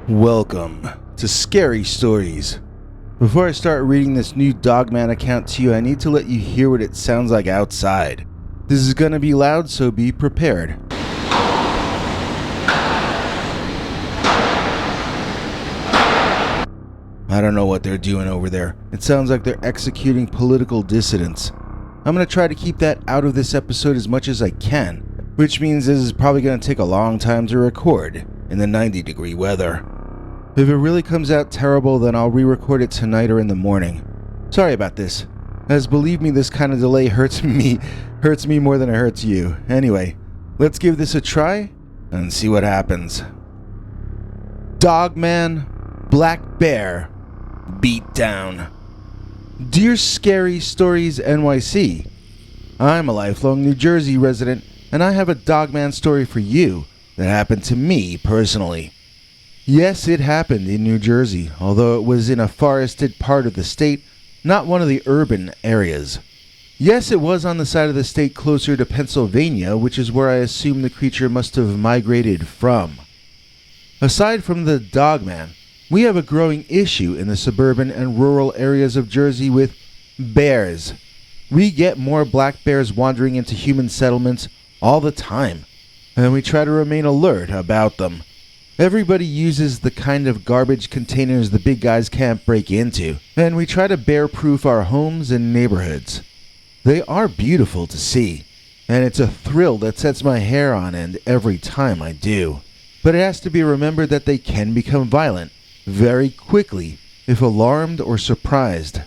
Welcome to Scary Stories. Before I start reading this new Dogman account to you, I need to let you hear what it sounds like outside. This is gonna be loud, so be prepared. I don't know what they're doing over there. It sounds like they're executing political dissidents. I'm gonna try to keep that out of this episode as much as I can, which means this is probably gonna take a long time to record in the 90-degree weather. If it really comes out terrible, then I'll re-record it tonight or in the morning. Sorry about this, as believe me, this kind of delay hurts me more than it hurts you. Anyway, let's give this a try and see what happens. Dogman, Black Bear, Beat Down. Dear Scary Stories NYC, I'm a lifelong New Jersey resident, and I have a Dogman story for you that happened to me personally. Yes, it happened in New Jersey, although it was in a forested part of the state, not one of the urban areas. Yes, it was on the side of the state closer to Pennsylvania, which is where I assume the creature must have migrated from. Aside from the Dogman, we have a growing issue in the suburban and rural areas of Jersey with bears. We get more black bears wandering into human settlements all the time, and we try to remain alert about them. Everybody uses the kind of garbage containers the big guys can't break into, and we try to bear-proof our homes and neighborhoods. They are beautiful to see, and it's a thrill that sets my hair on end every time I do. But it has to be remembered that they can become violent very quickly if alarmed or surprised.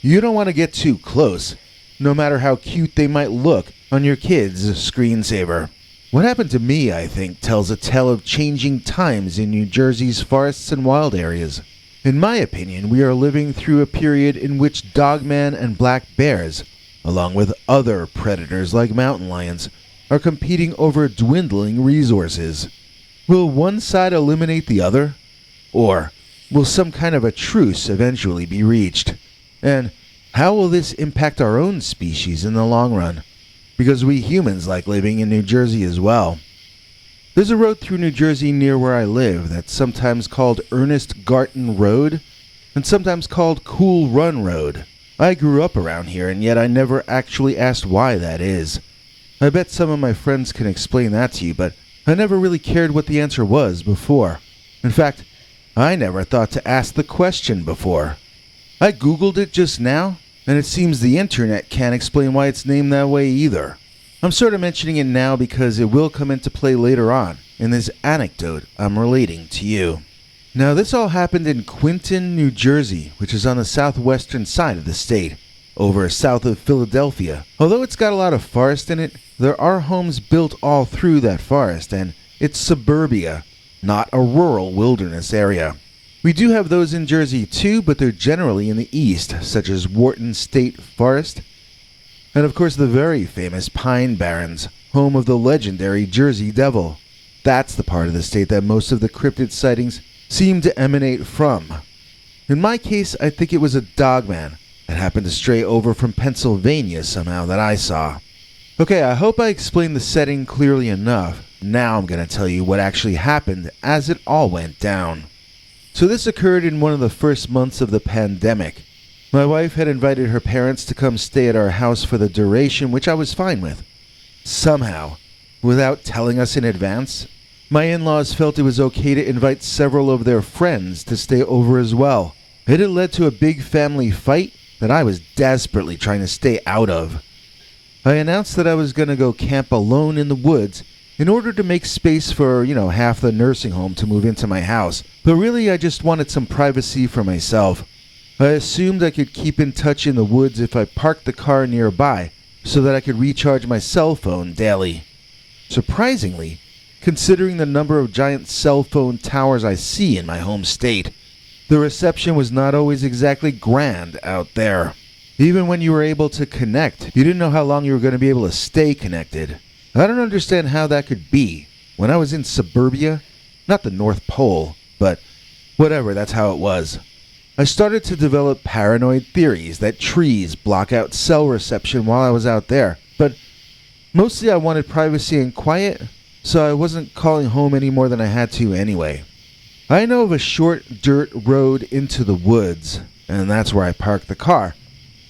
You don't want to get too close, no matter how cute they might look on your kid's screensaver. What happened to me, I think, tells a tale of changing times in New Jersey's forests and wild areas. In my opinion, we are living through a period in which Dogman and black bears, along with other predators like mountain lions, are competing over dwindling resources. Will one side eliminate the other? Or will some kind of a truce eventually be reached? And how will this impact our own species in the long run? Because we humans like living in New Jersey as well. There's a road through New Jersey near where I live that's sometimes called Ernest Garten Road and sometimes called Cool Run Road. I grew up around here, and yet I never actually asked why that is. I bet some of my friends can explain that to you, but I never really cared what the answer was before. In fact, I never thought to ask the question before. I googled it just now, and it seems the internet can't explain why it's named that way either. I'm sort of mentioning it now because it will come into play later on in this anecdote I'm relating to you. Now, this all happened in Quinton, New Jersey, which is on the southwestern side of the state, over south of Philadelphia. Although it's got a lot of forest in it, there are homes built all through that forest, and it's suburbia, not a rural wilderness area. We do have those in Jersey too, but they're generally in the east, such as Wharton State Forest, and of course the very famous Pine Barrens, home of the legendary Jersey Devil. That's the part of the state that most of the cryptid sightings seem to emanate from. In my case, I think it was a Dogman that happened to stray over from Pennsylvania somehow that I saw. Okay, I hope I explained the setting clearly enough. Now I'm going to tell you what actually happened as it all went down. So this occurred in one of the first months of the pandemic. My wife had invited her parents to come stay at our house for the duration, which I was fine with. Somehow, without telling us in advance, my in-laws felt it was okay to invite several of their friends to stay over as well. It had led to a big family fight that I was desperately trying to stay out of. I announced that I was going to go camp alone in the woods in order to make space for, half the nursing home to move into my house. But really, I just wanted some privacy for myself. I assumed I could keep in touch in the woods if I parked the car nearby so that I could recharge my cell phone daily. Surprisingly, considering the number of giant cell phone towers I see in my home state, the reception was not always exactly grand out there. Even when you were able to connect, you didn't know how long you were going to be able to stay connected. I don't understand how that could be. When I was in suburbia, not the North Pole, but whatever, that's how it was. I started to develop paranoid theories that trees block out cell reception while I was out there, but mostly I wanted privacy and quiet, so I wasn't calling home any more than I had to anyway. I know of a short dirt road into the woods, and that's where I parked the car.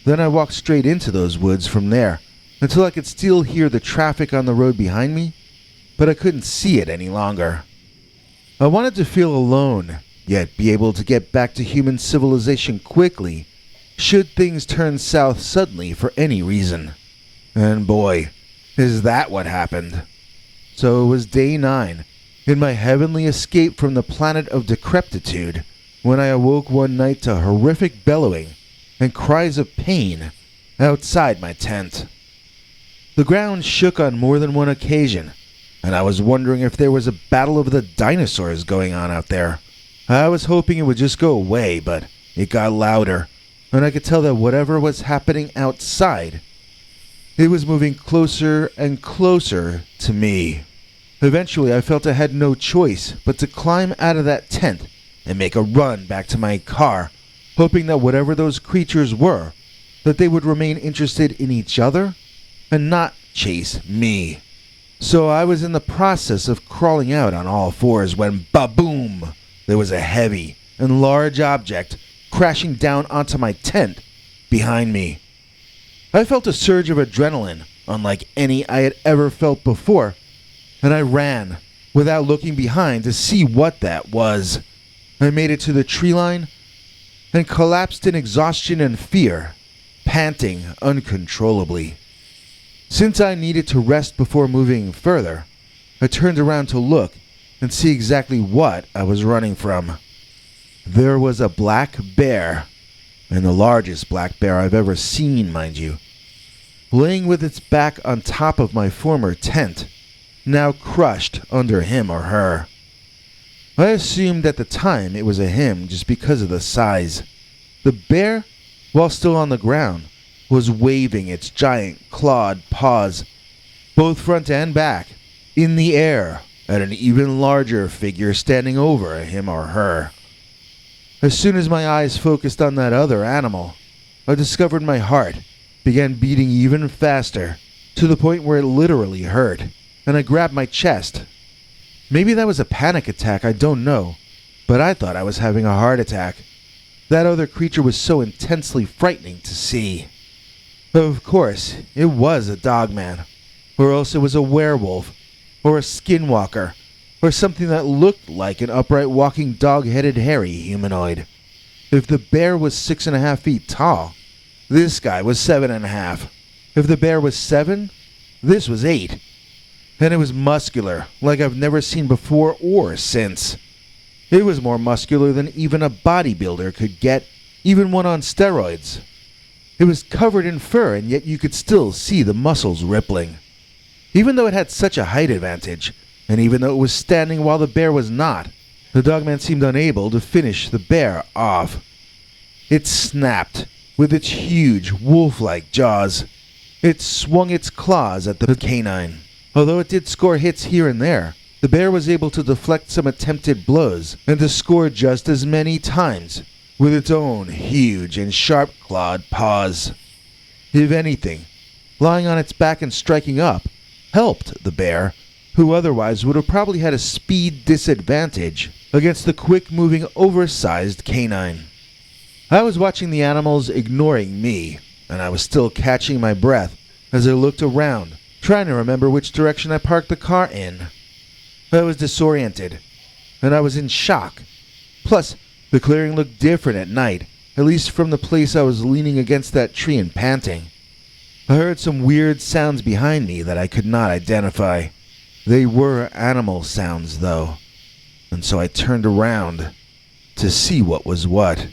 Then I walked straight into those woods from there, until I could still hear the traffic on the road behind me, but I couldn't see it any longer. I wanted to feel alone, yet be able to get back to human civilization quickly, should things turn south suddenly for any reason. And boy, is that what happened. So it was day 9, in my heavenly escape from the planet of decrepitude, when I awoke one night to horrific bellowing and cries of pain outside my tent. The ground shook on more than one occasion, and I was wondering if there was a battle of the dinosaurs going on out there. I was hoping it would just go away, but it got louder, and I could tell that whatever was happening outside, it was moving closer and closer to me. Eventually, I felt I had no choice but to climb out of that tent and make a run back to my car, hoping that whatever those creatures were, that they would remain interested in each other and not chase me. So I was in the process of crawling out on all fours when ba-boom! There was a heavy and large object crashing down onto my tent behind me. I felt a surge of adrenaline, unlike any I had ever felt before, and I ran, without looking behind to see what that was. I made it to the tree line and collapsed in exhaustion and fear, panting uncontrollably. Since I needed to rest before moving further, I turned around to look and see exactly what I was running from. There was a black bear, and the largest black bear I've ever seen, mind you, laying with its back on top of my former tent, now crushed under him or her. I assumed at the time it was a him just because of the size. The bear, while still on the ground, was waving its giant clawed paws, both front and back, in the air at an even larger figure standing over him or her. As soon as my eyes focused on that other animal, I discovered my heart began beating even faster, to the point where it literally hurt, and I grabbed my chest. Maybe that was a panic attack, I don't know, but I thought I was having a heart attack. That other creature was so intensely frightening to see. Of course, it was a Dogman, or else it was a werewolf, or a skinwalker, or something that looked like an upright walking dog-headed hairy humanoid. If the bear was 6.5 feet tall, this guy was 7.5. If the bear was 7, this was 8. And it was muscular, like I've never seen before or since. It was more muscular than even a bodybuilder could get, even one on steroids. It was covered in fur, and yet you could still see the muscles rippling. Even though it had such a height advantage, and even though it was standing while the bear was not, the Dogman seemed unable to finish the bear off. It snapped with its huge, wolf-like jaws. It swung its claws at the canine. Although it did score hits here and there, the bear was able to deflect some attempted blows and to score just as many times with its own huge and sharp-clawed paws. If anything, lying on its back and striking up helped the bear, who otherwise would have probably had a speed disadvantage against the quick-moving, oversized canine. I was watching the animals ignoring me, and I was still catching my breath as I looked around, trying to remember which direction I parked the car in. I was disoriented, and I was in shock. Plus, the clearing looked different at night, at least from the place I was leaning against that tree and panting. I heard some weird sounds behind me that I could not identify. They were animal sounds, though, and so I turned around to see what was what.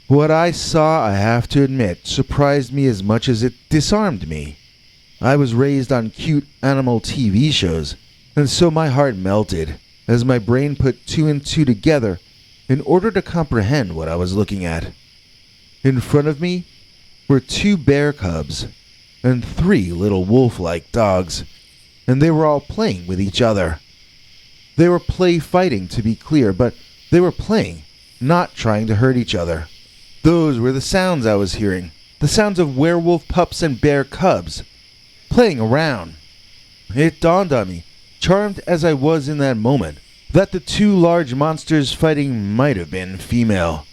What I saw, I have to admit, surprised me as much as it disarmed me. I was raised on cute animal TV shows, and so my heart melted as my brain put 2 and 2 together in order to comprehend what I was looking at. In front of me were 2 bear cubs and 3 little wolf-like dogs, and they were all playing with each other. They were play fighting, to be clear, but they were playing, not trying to hurt each other. Those were the sounds I was hearing, the sounds of werewolf pups and bear cubs, playing around. It dawned on me, charmed as I was in that moment, that the two large monsters fighting might have been female.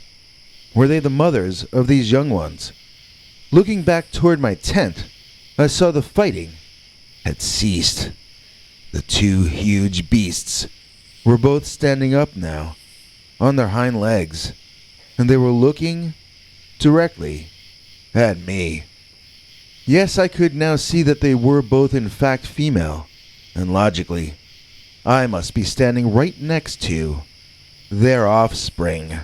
Were they the mothers of these young ones? Looking back toward my tent, I saw the fighting had ceased. The two huge beasts were both standing up now, on their hind legs, and they were looking directly at me. Yes, I could now see that they were both in fact female, and logically, I must be standing right next to their offspring.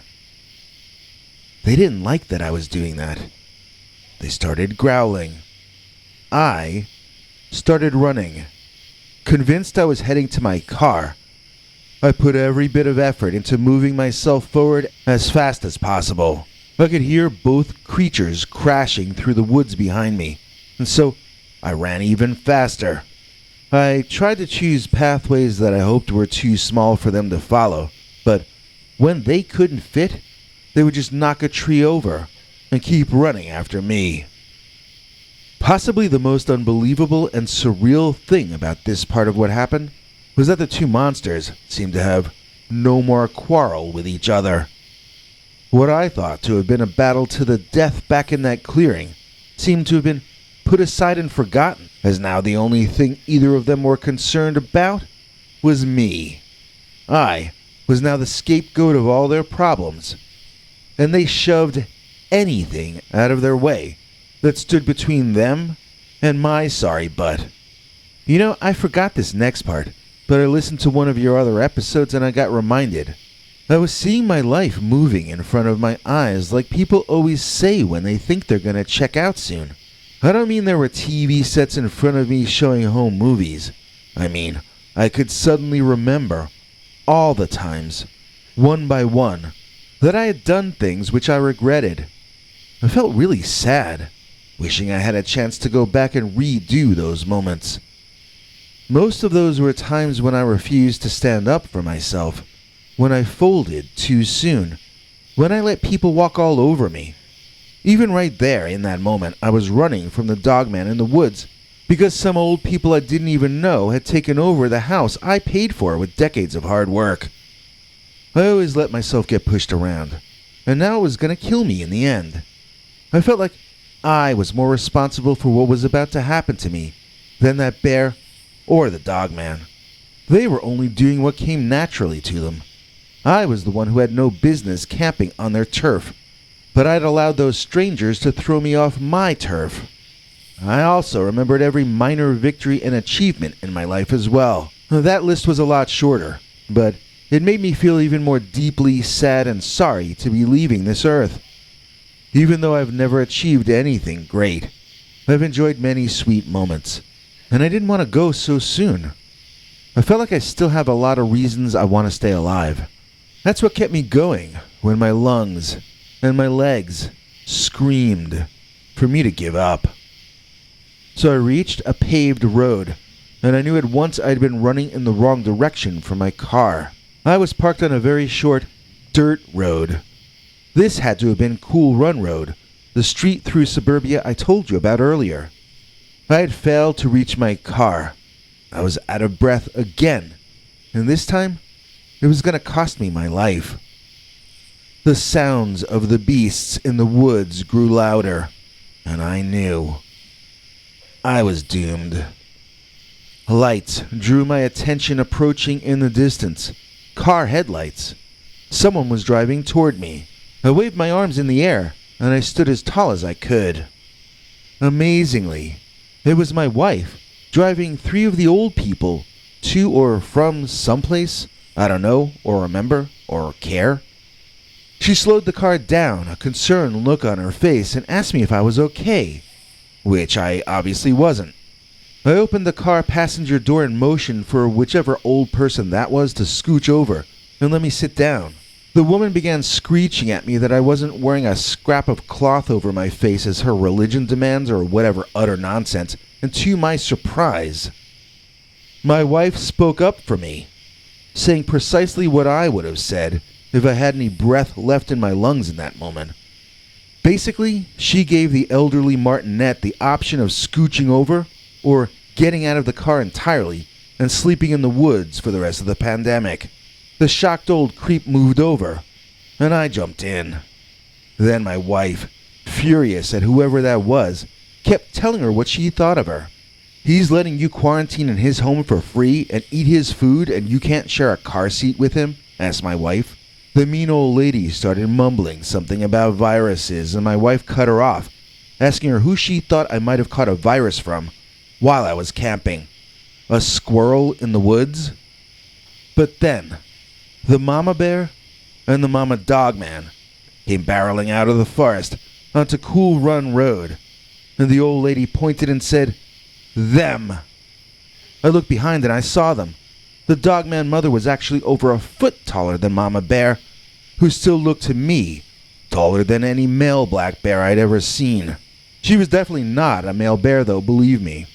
They didn't like that I was doing that. They started growling. I started running. Convinced I was heading to my car, I put every bit of effort into moving myself forward as fast as possible. I could hear both creatures crashing through the woods behind me, and so I ran even faster. I tried to choose pathways that I hoped were too small for them to follow, but when they couldn't fit, they would just knock a tree over and keep running after me. Possibly the most unbelievable and surreal thing about this part of what happened was that the two monsters seemed to have no more quarrel with each other. What I thought to have been a battle to the death back in that clearing seemed to have been put aside and forgotten, as now the only thing either of them were concerned about was me. I was now the scapegoat of all their problems, and they shoved anything out of their way that stood between them and my sorry butt. You know, I forgot this next part, but I listened to one of your other episodes and I got reminded. I was seeing my life moving in front of my eyes like people always say when they think they're going to check out soon. I don't mean there were TV sets in front of me showing home movies. I mean, I could suddenly remember all the times, one by one, that I had done things which I regretted. I felt really sad, wishing I had a chance to go back and redo those moments. Most of those were times when I refused to stand up for myself, when I folded too soon, when I let people walk all over me. Even right there, in that moment, I was running from the Dogman in the woods because some old people I didn't even know had taken over the house I paid for with decades of hard work. I always let myself get pushed around, and now it was going to kill me in the end. I felt like I was more responsible for what was about to happen to me than that bear or the Dogman. They were only doing what came naturally to them. I was the one who had no business camping on their turf, but I'd allowed those strangers to throw me off my turf. I also remembered every minor victory and achievement in my life as well. That list was a lot shorter, but it made me feel even more deeply sad and sorry to be leaving this earth. Even though I've never achieved anything great, I've enjoyed many sweet moments, and I didn't want to go so soon. I felt like I still have a lot of reasons I want to stay alive. That's what kept me going when my lungs and my legs screamed for me to give up. So I reached a paved road, and I knew at once I'd been running in the wrong direction for my car. I was parked on a very short dirt road. This had to have been Cool Run Road, the street through suburbia I told you about earlier. I had failed to reach my car. I was out of breath again, and this time it was going to cost me my life. The sounds of the beasts in the woods grew louder, and I knew I was doomed. Lights drew my attention approaching in the distance. Car headlights. Someone was driving toward me. I waved my arms in the air, and I stood as tall as I could. Amazingly, it was my wife, driving 3 of the old people, to or from someplace, I don't know, or remember, or care. She slowed the car down, a concerned look on her face, and asked me if I was okay, which I obviously wasn't. I opened the car passenger door and motioned for whichever old person that was to scooch over and let me sit down. The woman began screeching at me that I wasn't wearing a scrap of cloth over my face as her religion demands or whatever utter nonsense, and to my surprise, my wife spoke up for me, saying precisely what I would have said if I had any breath left in my lungs in that moment. Basically, she gave the elderly Martinet the option of scooching over or getting out of the car entirely and sleeping in the woods for the rest of the pandemic. The shocked old creep moved over, and I jumped in. Then my wife, furious at whoever that was, kept telling her what she thought of her. He's letting you quarantine in his home for free and eat his food, and you can't share a car seat with him? Asked my wife. The mean old lady started mumbling something about viruses, and my wife cut her off, asking her who she thought I might have caught a virus from while I was camping. A squirrel in the woods? But then, the mama bear and the mama dogman came barreling out of the forest onto Cool Run Road, and the old lady pointed and said, "Them." I looked behind and I saw them. The dogman mother was actually over a foot taller than Mama Bear, who still looked to me taller than any male black bear I'd ever seen. She was definitely not a male bear though, believe me.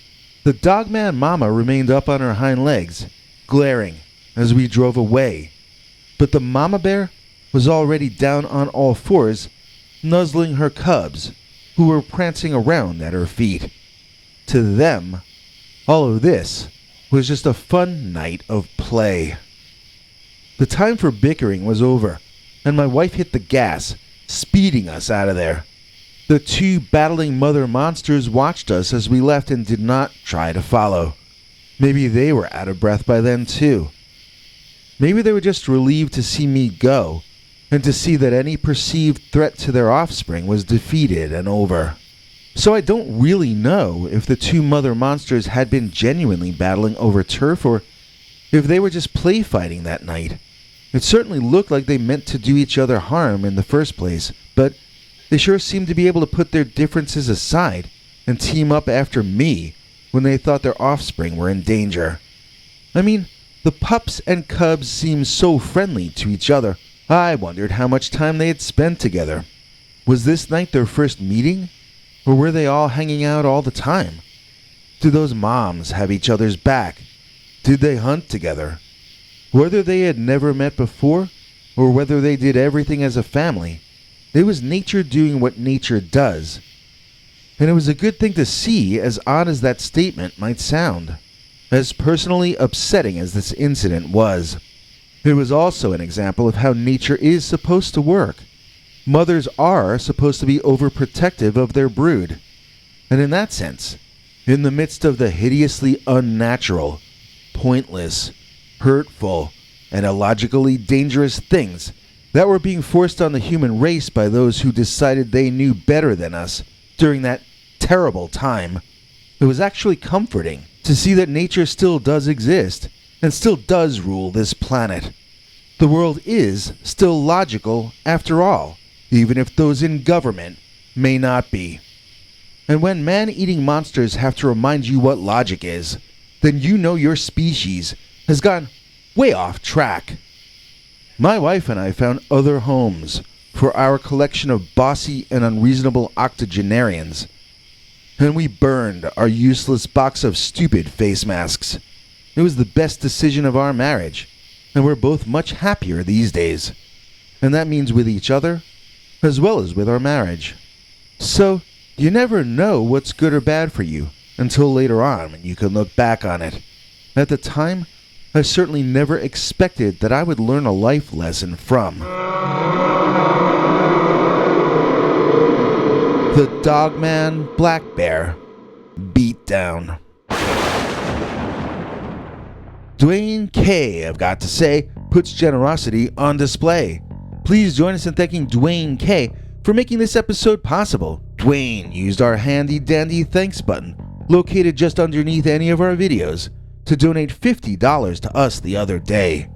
The dogman mama remained up on her hind legs, glaring as we drove away. But the mama bear was already down on all fours, nuzzling her cubs, who were prancing around at her feet. To them, all of this was just a fun night of play. The time for bickering was over, and my wife hit the gas, speeding us out of there. The two battling mother monsters watched us as we left and did not try to follow. Maybe they were out of breath by then too. Maybe they were just relieved to see me go, and to see that any perceived threat to their offspring was defeated and over. So I don't really know if the two mother monsters had been genuinely battling over turf or if they were just play fighting that night. It certainly looked like they meant to do each other harm in the first place, but they sure seemed to be able to put their differences aside and team up after me when they thought their offspring were in danger. I mean, the pups and cubs seemed so friendly to each other. I wondered how much time they had spent together. Was this night their first meeting? Or were they all hanging out all the time? Did those moms have each other's back? Did they hunt together? Whether they had never met before, or whether they did everything as a family, it was nature doing what nature does. And it was a good thing to see, as odd as that statement might sound. As personally upsetting as this incident was, it was also an example of how nature is supposed to work. Mothers are supposed to be overprotective of their brood. And in that sense, in the midst of the hideously unnatural, pointless, hurtful, and illogically dangerous things that were being forced on the human race by those who decided they knew better than us during that terrible time, it was actually comforting to see that nature still does exist and still does rule this planet. The world is still logical after all, even if those in government may not be. And when man-eating monsters have to remind you what logic is, then you know your species has gone way off track. My wife and I found other homes for our collection of bossy and unreasonable octogenarians, and we burned our useless box of stupid face masks. It was the best decision of our marriage, and we're both much happier these days. And that means with each other, as well as with our marriage. So, you never know what's good or bad for you until later on when you can look back on it. At the time, I certainly never expected that I would learn a life lesson from the Dogman Black Bear Beatdown. Dwayne K, I've got to say, puts generosity on display. Please join us in thanking Dwayne K for making this episode possible. Dwayne used our handy-dandy thanks button, located just underneath any of our videos, to donate $50 to us the other day.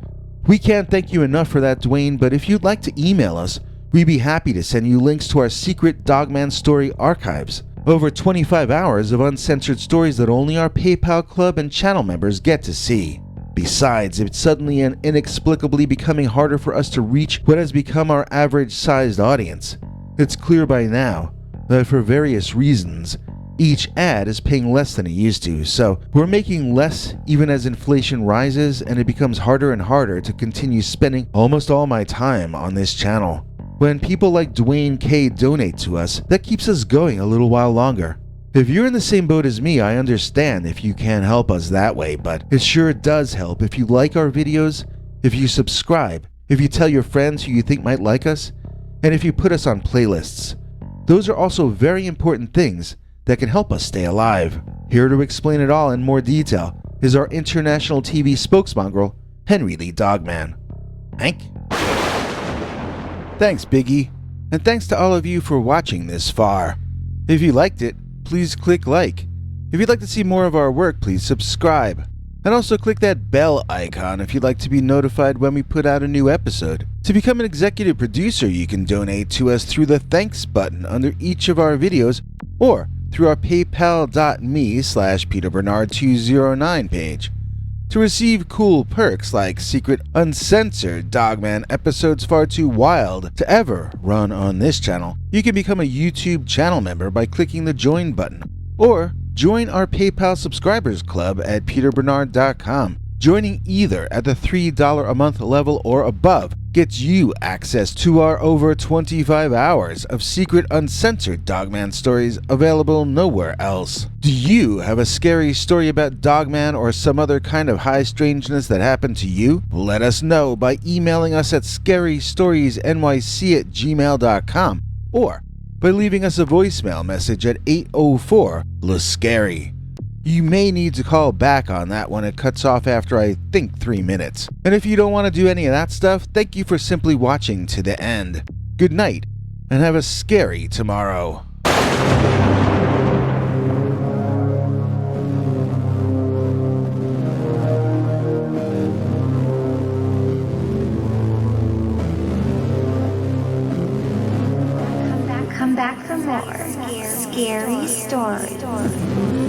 We can't thank you enough for that, Dwayne, but if you'd like to email us, we'd be happy to send you links to our secret Dogman story archives. Over 25 hours of uncensored stories that only our PayPal club and channel members get to see. Besides, it's suddenly and inexplicably becoming harder for us to reach what has become our average-sized audience. It's clear by now that for various reasons, each ad is paying less than it used to, so we're making less even as inflation rises and it becomes harder and harder to continue spending almost all my time on this channel. When people like Dwayne K donate to us, that keeps us going a little while longer. If you're in the same boat as me, I understand if you can't help us that way, but it sure does help if you like our videos if you subscribe, if you tell your friends who you think might like us, and if you put us on playlists. Those are also very important things that can help us stay alive. Here to explain it all in more detail is our international TV spokesmongrel, Henry Lee Dogman. Hank? Thanks, Biggie. And thanks to all of you for watching this far. If you liked it, please click like. If you'd like to see more of our work, please subscribe. And also click that bell icon if you'd like to be notified when we put out a new episode. To become an executive producer, you can donate to us through the thanks button under each of our videos or through our paypal.me/PeterBernard209 page. To receive cool perks like secret uncensored Dogman episodes far too wild to ever run on this channel, you can become a YouTube channel member by clicking the join button, or join our PayPal subscribers club at peterbernard.com. Joining either at the $3 a month level or above gets you access to our over 25 hours of secret uncensored Dogman stories available nowhere else. Do you have a scary story about Dogman or some other kind of high strangeness that happened to you? Let us know by emailing us at scarystoriesnyc@gmail.com or by leaving us a voicemail message at 804-LA-SCARY. You may need to call back on that one. It cuts off after, I think, 3 minutes. And if you don't want to do any of that stuff, thank you for simply watching to the end. Good night, and have a scary tomorrow. Come back for more scary stories.